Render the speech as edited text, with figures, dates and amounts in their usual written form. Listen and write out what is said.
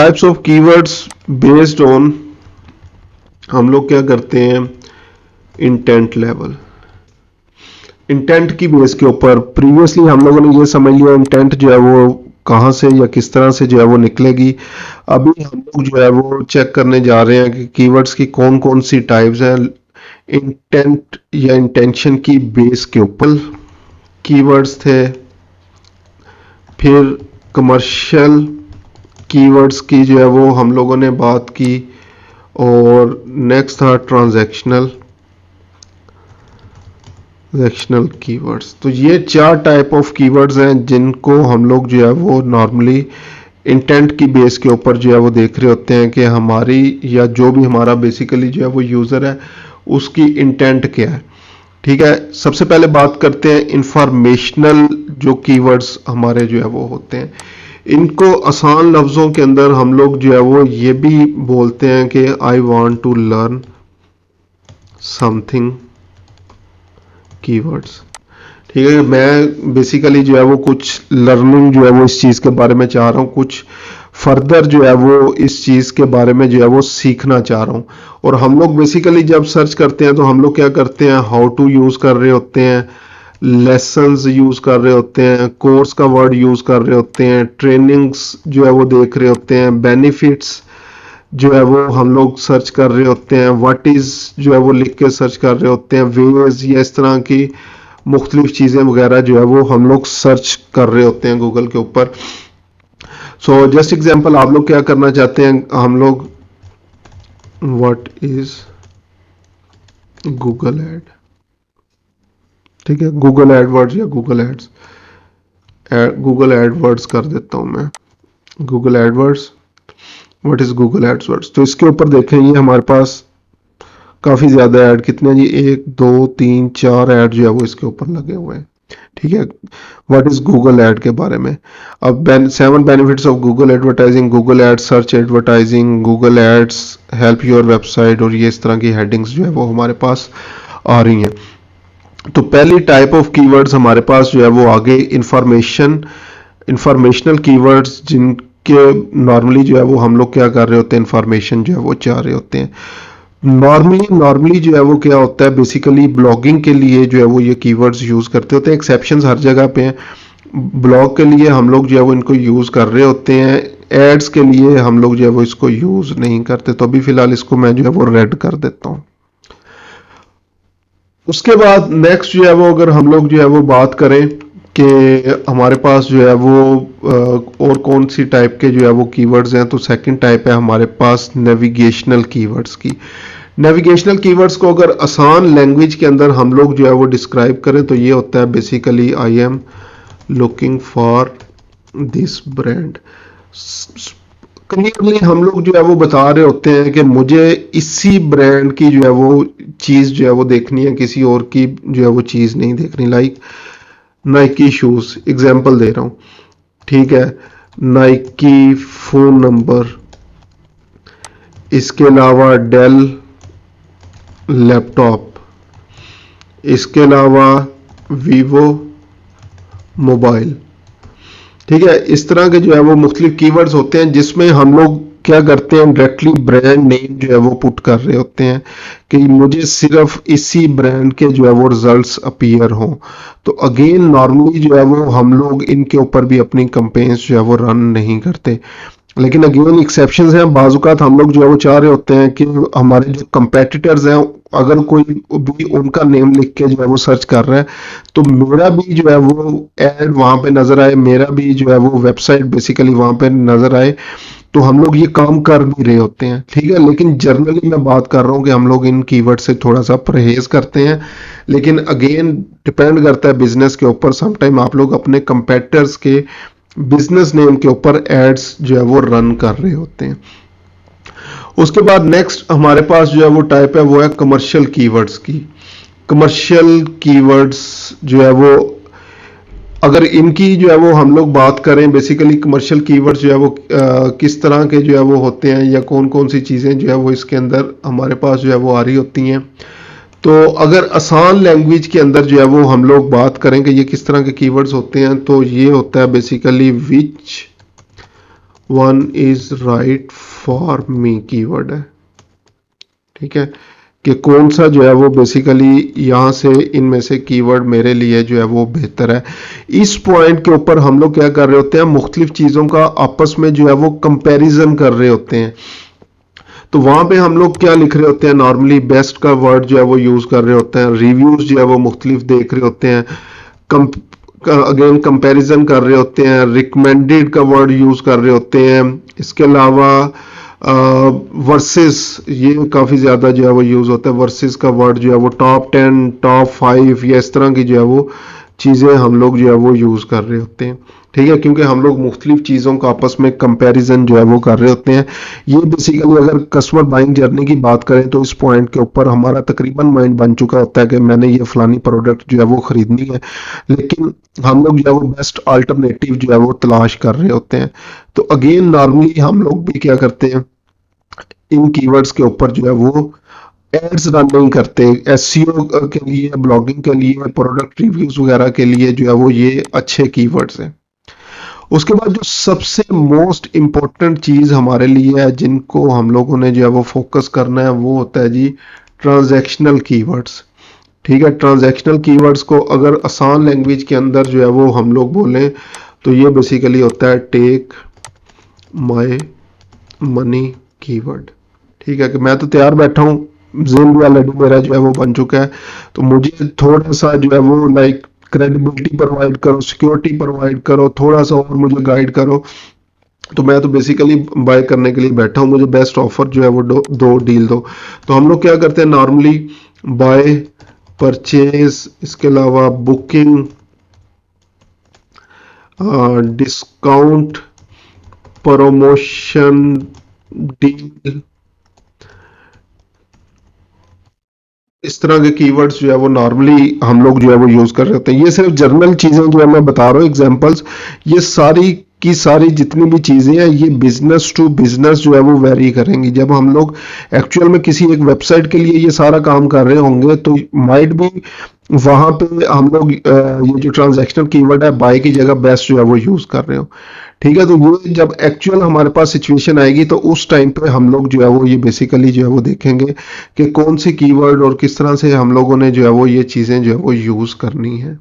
Types of keywords based on, हम लोग क्या करते हैं, इंटेंट लेवल। इंटेंट की बेस के ऊपर प्रीवियसली हम लोगों ने ये समझ लिया इंटेंट जो है वो कहाँ से या किस तरह से जो है वो निकलेगी। अभी हम लोग जो है वो चेक करने जा रहे हैं कि कीवर्ड्स की कौन कौन सी टाइप्स हैं इंटेंट या इंटेंशन की बेस के ऊपर। कीवर्ड्स थे, फिर कमर्शियल कीवर्ड्स की जो है वो हम लोगों ने बात की, और नेक्स्ट था ट्रांजैक्शनल कीवर्ड्स। तो ये 4 टाइप ऑफ कीवर्ड्स हैं जिनको हम लोग जो है वो नॉर्मली इंटेंट की बेस के ऊपर जो है वो देख रहे होते हैं कि हमारी या जो भी हमारा बेसिकली जो है वो यूज़र है उसकी इंटेंट क्या है। ठीक है, सबसे पहले बात करते हैं इंफॉर्मेशनल जो कीवर्ड्स हमारे जो है वो होते हैं। इनको आसान लफ्ज़ों के अंदर हम लोग जो है वो ये भी बोलते हैं कि I want to learn something keywords. ठीक है, मैं बेसिकली जो है वो कुछ लर्निंग जो है वो इस चीज़ के बारे में चाह रहा हूँ, कुछ फर्दर जो है वो इस चीज़ के बारे में जो है वो सीखना चाह रहा हूँ। और हम लोग बेसिकली जब सर्च करते हैं तो हम लोग क्या करते हैं, हाउ टू यूज़ कर रहे होते हैं, लेसन्स यूज़ कर रहे होते हैं, कोर्स का वर्ड यूज़ कर रहे होते हैं, ट्रेनिंग्स जो है वो देख रहे होते हैं, बेनिफिट्स जो है वो हम लोग सर्च कर रहे होते हैं, व्हाट इज़ जो है वो लिख के सर्च कर रहे होते हैं, वेज या इस तरह की मुख्तलिफ चीज़ें वगैरह जो है वो हम लोग सर्च कर रहे होते हैं गूगल के ऊपर। सो जस्ट एग्जांपल, आप लोग क्या करना चाहते हैं, हम लोग व्हाट इज गूगल एड, ठीक है, गूगल एडवर्ड्स या गूगल एड्स, गूगल एडवर्ड्स कर देता हूं मैं, Google AdWords, what is Google AdWords. तो इसके ऊपर देखें ये हमारे पास काफ़ी ज़्यादा ऐड, कितने हैं जी, 1 2 3 4 ऐड जो है वो इसके ऊपर लगे हुए हैं। ठीक है, व्हाट इज गूगल ऐड के बारे में। अब 7 benefits of Google advertising, Google ad search advertising, Google ads help your website, और ये इस तरह की हेडिंग्स जो है वो हमारे पास आ रही हैं। तो पहली टाइप ऑफ कीवर्ड्स हमारे पास जो है वो आगे इंफॉर्मेशनल कीवर्ड्स, जिनके नॉर्मली जो है वो हम लोग क्या कर रहे होते हैं, इंफॉर्मेशन जो है वो चाह रहे होते हैं। नॉर्मली जो है वो क्या होता है, बेसिकली ब्लॉगिंग के लिए जो है वो ये कीवर्ड्स यूज़ करते होते हैं, एक्सेप्शंस हर जगह पे हैं। ब्लॉग के लिए हम लोग जो है वो इनको यूज़ कर रहे होते हैं, एड्स के लिए हम लोग जो है वो इसको यूज़ नहीं करते। तो अभी फ़िलहाल इसको मैं जो है वो रेड कर देता हूँ। उसके बाद नेक्स्ट जो है वो अगर हम लोग जो है वो बात करें कि हमारे पास जो है वो और कौन सी टाइप के जो है वो कीवर्ड्स हैं, तो सेकंड टाइप है हमारे पास नेविगेशनल कीवर्ड्स की। नेविगेशनल कीवर्ड्स को अगर आसान लैंग्वेज के अंदर हम लोग जो है वो डिस्क्राइब करें तो ये होता है basically I am looking for this brand. Clearly हम लोग जो है वो बता रहे होते हैं कि मुझे इसी ब्रांड की जो है वो चीज़ जो है वो देखनी है, किसी और की जो है वो चीज़ नहीं देखनी। लाइक नाइकी शूज़, एग्जांपल दे रहा हूँ, ठीक है, नाइकी फ़ोन नंबर, इसके अलावा डेल लैपटॉप, इसके अलावा वीवो मोबाइल। ठीक है, इस तरह के जो है वो मुख्तलिफ कीवर्ड्स होते हैं जिसमें हम लोग क्या करते हैं, डायरेक्टली ब्रांड नेम जो है वो पुट कर रहे होते हैं कि मुझे सिर्फ इसी ब्रांड के जो है वो रिजल्ट्स अपीयर हों। तो अगेन नॉर्मली जो है वो हम लोग इनके ऊपर भी अपनी कंपेन्स जो है वो रन नहीं करते, लेकिन अगेन एक्सेप्शंस हैं। बाजुकात हम लोग जो है वो चाह रहे होते हैं कि हमारे जो कंपेटिटर्स हैं अगर कोई भी उनका नेम लिख के जो है वो सर्च कर रहा है तो मेरा भी जो है वो ऐड वहां पे नजर आए, मेरा भी जो है वो वेबसाइट बेसिकली वहां पे नजर आए, तो हम लोग ये काम कर भी रहे होते हैं। ठीक है, लेकिन जनरली मैं बात कर रहा हूँ कि हम लोग इन कीवर्ड से थोड़ा सा परहेज करते हैं, लेकिन अगेन डिपेंड करता है बिजनेस के ऊपर। समटाइम आप लोग अपने कंपेटिटर्स के बिजनेस नेम के ऊपर एड्स जो है वो रन कर रहे होते हैं। उसके बाद नेक्स्ट हमारे पास जो है वो टाइप है वो है कमर्शियल कीवर्ड्स की। कमर्शियल कीवर्ड्स जो है वो अगर इनकी जो है वो हम लोग बात करें, बेसिकली कमर्शियल कीवर्ड्स जो है वो किस तरह के जो है वो होते हैं या कौन कौन सी चीज़ें जो है वो इसके अंदर हमारे पास जो है वो आ रही होती हैं। तो अगर आसान लैंग्वेज के अंदर जो है वो हम लोग बात करें कि ये किस तरह के कीवर्ड्स होते हैं, तो ये होता है basically which one is right for me keyword है। ठीक है, कि कौन सा जो है वो बेसिकली यहाँ से इनमें से कीवर्ड मेरे लिए जो है वो बेहतर है। इस पॉइंट के ऊपर हम लोग क्या कर रहे होते हैं, मुख्तलिफ चीज़ों का आपस में जो है वो कंपैरिजन कर रहे होते हैं। तो वहां पे हम लोग क्या लिख रहे होते हैं, नॉर्मली बेस्ट का वर्ड जो है वो यूज कर रहे होते हैं, रिव्यूज जो है वो मुख्तलिफ देख रहे होते हैं, अगेन कंपैरिजन कर रहे होते हैं, रिकमेंडेड का वर्ड यूज कर रहे होते हैं। इसके अलावा वर्सेस ये काफ़ी ज़्यादा जो है वो यूज़ होता है, वर्सेस का वर्ड जो है वो टॉप 10 टॉप 5 या इस तरह की जो है वो चीज़ें हम लोग जो है वो यूज़ कर रहे होते हैं। ठीक है, क्योंकि हम लोग मुख्तलिफ चीज़ों का आपस में कंपैरिजन जो है वो कर रहे होते हैं। ये बेसिकली अगर कस्टमर बाइंग जर्नी की बात करें तो इस पॉइंट के ऊपर हमारा तकरीबन माइंड बन चुका होता है कि मैंने ये फलानी प्रोडक्ट जो है वो खरीदनी है, लेकिन हम लोग जो है वो बेस्ट अल्टरनेटिव जो है वो तलाश कर रहे होते हैं। तो अगेन नॉर्मली हम लोग भी क्या करते हैं, इन कीवर्ड्स के ऊपर जो है वो एड्स रन नहीं करते। एसईओ के लिए, ब्लॉगिंग के लिए, प्रोडक्ट रिव्यूज वगैरह के लिए जो है वो ये अच्छे कीवर्ड्स हैं। उसके बाद जो सबसे मोस्ट इंपॉर्टेंट चीज हमारे लिए है जिनको हम लोगों ने जो है वो फोकस करना है वो होता है जी ट्रांजैक्शनल कीवर्ड्स। ठीक है, ट्रांजैक्शनल कीवर्ड्स को अगर आसान लैंग्वेज के अंदर जो है वो हम लोग बोलें तो ये बेसिकली होता है टेक माय मनी कीवर्ड। ठीक है, कि मैं तो तैयार बैठा हूँ, जेन भी ऑलरेडी मेरा जो है वो बन चुका है, तो मुझे थोड़ा सा जो है वो लाइक क्रेडिबिलिटी प्रोवाइड करो, सिक्योरिटी प्रोवाइड करो, थोड़ा सा और मुझे गाइड करो। तो मैं तो बेसिकली बाय करने के लिए बैठा हूँ, मुझे बेस्ट ऑफर जो है वो दो डील दो। तो हम लोग क्या करते हैं नॉर्मली, बाय, परचेज, इसके अलावा बुकिंग, डिस्काउंट, प्रमोशन, डील, इस तरह के कीवर्ड्स जो है वो नॉर्मली हम लोग जो है वो यूज कर रहे होते हैं। ये सिर्फ जर्नल चीजें जो है मैं बता रहा हूँ एग्जांपल्स, ये सारी की सारी जितनी भी चीजें हैं ये बिजनेस टू बिजनेस जो है वो वेरी करेंगी। जब हम लोग एक्चुअल में किसी एक वेबसाइट के लिए ये सारा काम कर रहे होंगे तो माइट भी वहां पे हम लोग ये जो ट्रांजैक्शनल कीवर्ड है बाय की जगह बेस्ट जो है वो यूज कर रहे हो। ठीक है, तो ये जब एक्चुअल हमारे पास सिचुएशन आएगी तो उस टाइम पे हम लोग जो है वो ये बेसिकली जो है वो देखेंगे कि कौन सी कीवर्ड और किस तरह से हम लोगों ने जो है वो ये चीज़ें जो है वो यूज़ करनी है।